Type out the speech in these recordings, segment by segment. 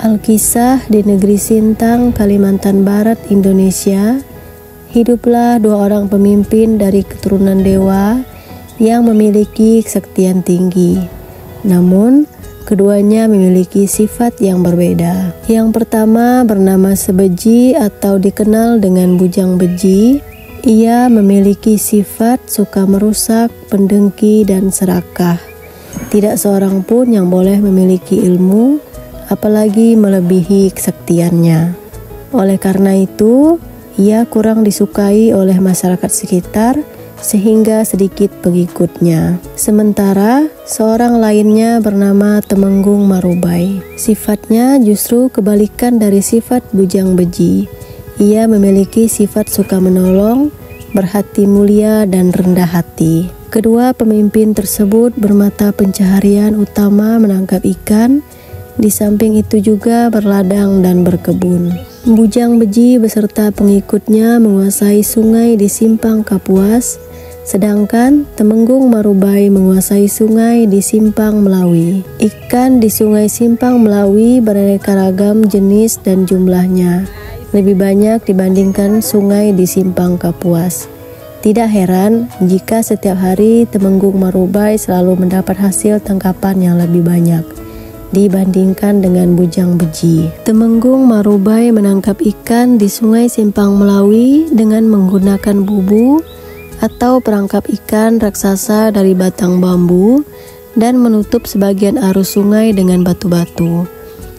Alkisah di negeri Sintang, Kalimantan Barat, Indonesia, hiduplah dua orang pemimpin dari keturunan dewa yang memiliki kesaktian tinggi. Namun, keduanya memiliki sifat yang berbeda. Yang pertama bernama Sebeji atau dikenal dengan Bujang Beji. Ia memiliki sifat suka merusak, pendengki, dan serakah. Tidak seorang pun yang boleh memiliki ilmu, apalagi melebihi kesaktiannya. Oleh karena itu, ia kurang disukai oleh masyarakat sekitar sehingga sedikit pengikutnya. Sementara seorang lainnya bernama Temenggung Marubai. Sifatnya justru kebalikan dari sifat Bujang Beji. Ia memiliki sifat suka menolong, berhati mulia, dan rendah hati. Kedua pemimpin tersebut bermata pencaharian utama menangkap ikan. Di samping itu juga berladang dan berkebun. Bujang Beji beserta pengikutnya menguasai sungai di Simpang Kapuas, sedangkan Temenggung Marubai menguasai sungai di Simpang Melawi. Ikan di sungai Simpang Melawi beraneka ragam jenis dan jumlahnya, lebih banyak dibandingkan sungai di Simpang Kapuas. Tidak heran jika setiap hari Temenggung Marubai selalu mendapat hasil tangkapan yang lebih banyak dibandingkan dengan Bujang Beji. Temenggung Marubai menangkap ikan di sungai Simpang Melawi dengan menggunakan bubu atau perangkap ikan raksasa dari batang bambu dan menutup sebagian arus sungai dengan batu-batu,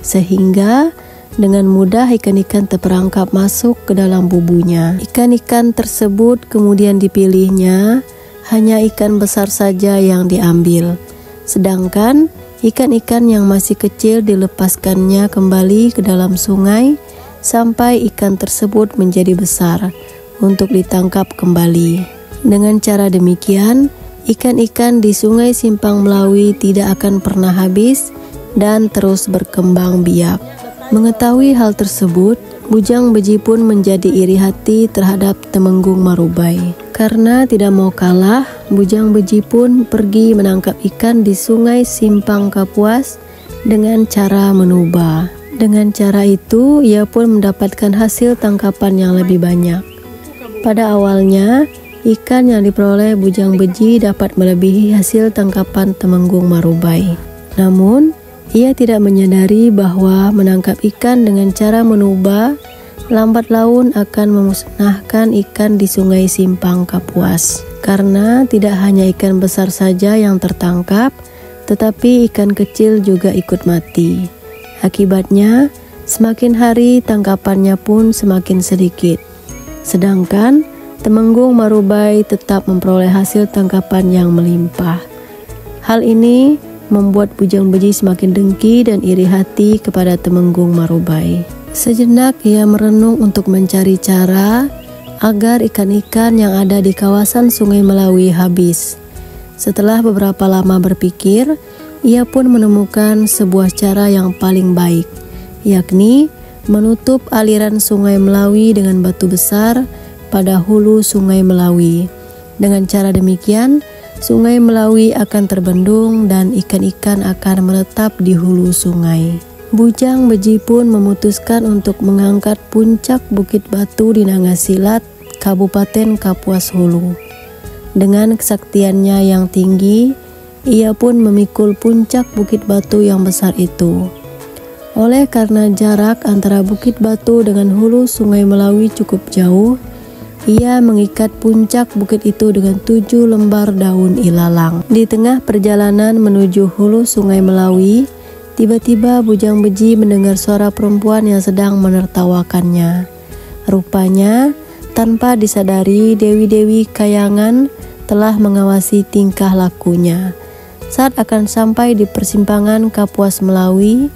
sehingga dengan mudah ikan-ikan terperangkap masuk ke dalam bubunya. Ikan-ikan tersebut kemudian dipilihnya, hanya ikan besar saja yang diambil, sedangkan ikan-ikan yang masih kecil dilepaskannya kembali ke dalam sungai sampai ikan tersebut menjadi besar untuk ditangkap kembali. Dengan cara demikian, ikan-ikan di sungai Simpang Melawi tidak akan pernah habis dan terus berkembang biak. Mengetahui hal tersebut, Bujang Beji pun menjadi iri hati terhadap Temenggung Marubai. Karena tidak mau kalah, Bujang Beji pun pergi menangkap ikan di sungai Simpang Kapuas dengan cara menubah. Dengan cara itu, ia pun mendapatkan hasil tangkapan yang lebih banyak. Pada awalnya, ikan yang diperoleh Bujang Beji dapat melebihi hasil tangkapan Temenggung Marubai. Namun, ia tidak menyadari bahwa menangkap ikan dengan cara menubah lambat laun akan memusnahkan ikan di sungai Simpang Kapuas. Karena tidak hanya ikan besar saja yang tertangkap, tetapi ikan kecil juga ikut mati. Akibatnya, semakin hari tangkapannya pun semakin sedikit. Sedangkan Temenggung Marubai tetap memperoleh hasil tangkapan yang melimpah. Hal ini membuat Bujang Beji semakin dengki dan iri hati kepada Temenggung Marubai. Sejenak ia merenung untuk mencari cara agar ikan-ikan yang ada di kawasan Sungai Melawi habis. Setelah beberapa lama berpikir, ia pun menemukan sebuah cara yang paling baik, yakni menutup aliran Sungai Melawi dengan batu besar pada hulu Sungai Melawi. Dengan cara demikian, Sungai Melawi akan terbendung dan ikan-ikan akan menetap di hulu sungai. Bujang Beji pun memutuskan untuk mengangkat puncak Bukit Batu di Nangasilat, Kabupaten Kapuas Hulu. Dengan kesaktiannya yang tinggi, ia pun memikul puncak Bukit Batu yang besar itu. Oleh karena jarak antara Bukit Batu dengan hulu Sungai Melawi cukup jauh, ia mengikat puncak bukit itu dengan 7 lembar daun ilalang. Di tengah perjalanan menuju hulu Sungai Melawi, tiba-tiba Bujang Beji mendengar suara perempuan yang sedang menertawakannya. Rupanya, tanpa disadari, dewi-dewi kayangan telah mengawasi tingkah lakunya. Saat akan sampai di persimpangan Kapuas Melawi,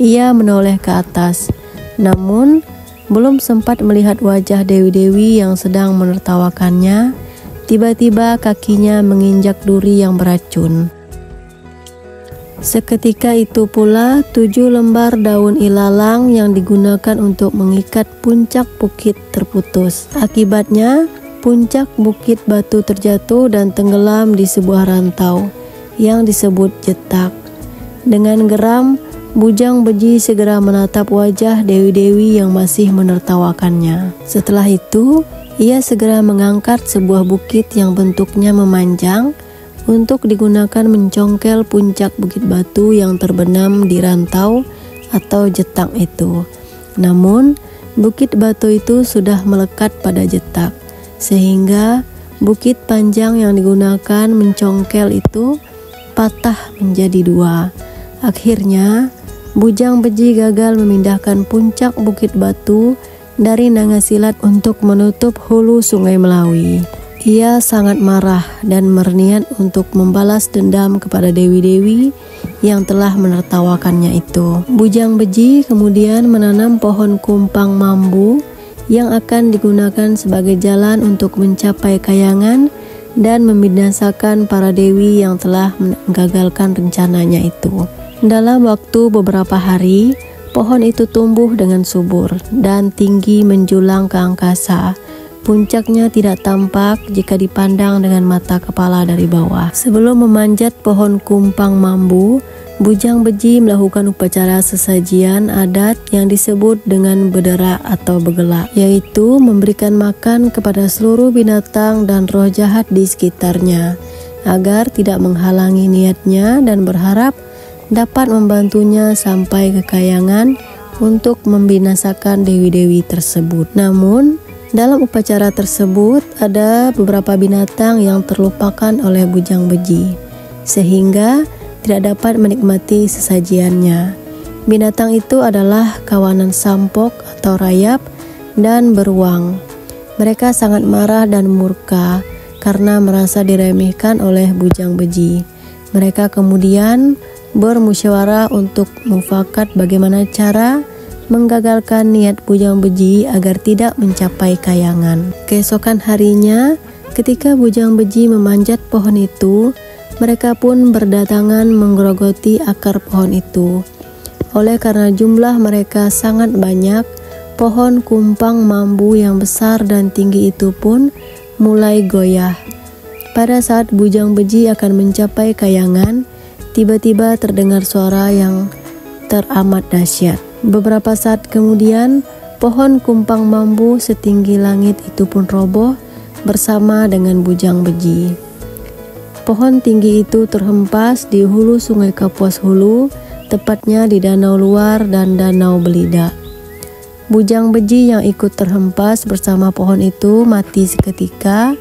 ia menoleh ke atas. Namun, belum sempat melihat wajah dewi-dewi yang sedang menertawakannya, tiba-tiba kakinya menginjak duri yang beracun. Seketika itu pula 7 lembar daun ilalang yang digunakan untuk mengikat puncak bukit terputus. Akibatnya, puncak Bukit Batu terjatuh dan tenggelam di sebuah rantau yang disebut jetak. Dengan geram, Bujang Beji segera menatap wajah dewi-dewi yang masih menertawakannya. Setelah itu, ia segera mengangkat sebuah bukit yang bentuknya memanjang untuk digunakan mencongkel puncak bukit batu yang terbenam di rantau atau jetak itu. Namun, bukit batu itu sudah melekat pada jetak, sehingga bukit panjang yang digunakan mencongkel itu patah menjadi dua. Akhirnya, Bujang Beji gagal memindahkan puncak bukit batu dari Nangasilat untuk menutup hulu Sungai Melawi. Ia sangat marah dan berniat untuk membalas dendam kepada dewi-dewi yang telah menertawakannya itu. Bujang Beji kemudian menanam pohon kumpang mambu yang akan digunakan sebagai jalan untuk mencapai Kayangan dan membinasakan para dewi yang telah menggagalkan rencananya itu. Dalam waktu beberapa hari, pohon itu tumbuh dengan subur dan tinggi menjulang ke angkasa. Puncaknya tidak tampak jika dipandang dengan mata kepala dari bawah. Sebelum memanjat pohon kumpang mambu, Bujang Beji melakukan upacara sesajian adat yang disebut dengan bedera atau begelak, yaitu memberikan makan kepada seluruh binatang dan roh jahat di sekitarnya, agar tidak menghalangi niatnya dan berharap dapat membantunya sampai ke Kayangan untuk membinasakan dewi-dewi tersebut. Namun, dalam upacara tersebut ada beberapa binatang yang terlupakan oleh Bujang Beji, sehingga tidak dapat menikmati sesajiannya. Binatang itu adalah kawanan sampok atau rayap dan beruang. Mereka sangat marah dan murka karena merasa diremehkan oleh Bujang Beji. Mereka kemudian bermusyawarah untuk mufakat bagaimana cara menggagalkan niat Bujang Beji agar tidak mencapai Kayangan. Keesokan harinya, ketika Bujang Beji memanjat pohon itu, mereka pun berdatangan menggerogoti akar pohon itu. Oleh karena jumlah mereka sangat banyak, pohon kumpang mambu yang besar dan tinggi itu pun mulai goyah. Pada saat Bujang Beji akan mencapai Kayangan, tiba-tiba terdengar suara yang teramat dahsyat. Beberapa saat kemudian, pohon kumpang mambu setinggi langit itu pun roboh bersama dengan Bujang Beji. Pohon tinggi itu terhempas di hulu Sungai Kapuas Hulu, tepatnya di Danau Luar dan Danau Belida. Bujang Beji yang ikut terhempas bersama pohon itu mati seketika,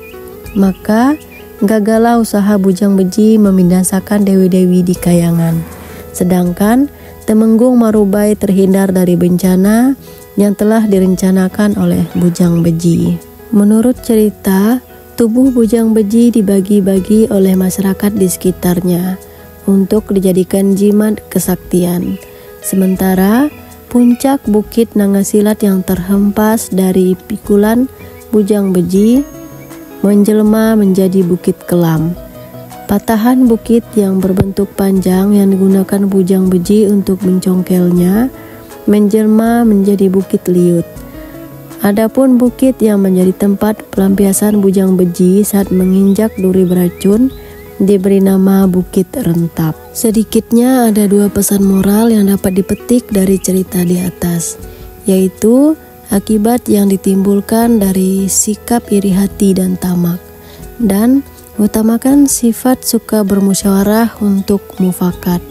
maka gagallah usaha Bujang Beji membinasakan dewi-dewi di Kayangan. Sedangkan Temenggung Marubai terhindar dari bencana yang telah direncanakan oleh Bujang Beji. Menurut cerita, tubuh Bujang Beji dibagi-bagi oleh masyarakat di sekitarnya untuk dijadikan jimat kesaktian. Sementara puncak bukit Nangasilat yang terhempas dari pikulan Bujang Beji menjelma menjadi Bukit Kelam. Patahan bukit yang berbentuk panjang yang digunakan Bujang Beji untuk mencongkelnya menjelma menjadi Bukit Liut. Adapun bukit yang menjadi tempat pelampiasan Bujang Beji saat menginjak duri beracun diberi nama Bukit Rentap. Sedikitnya ada dua pesan moral yang dapat dipetik dari cerita di atas, yaitu akibat yang ditimbulkan dari sikap iri hati dan tamak, dan utamakan sifat suka bermusyawarah untuk mufakat.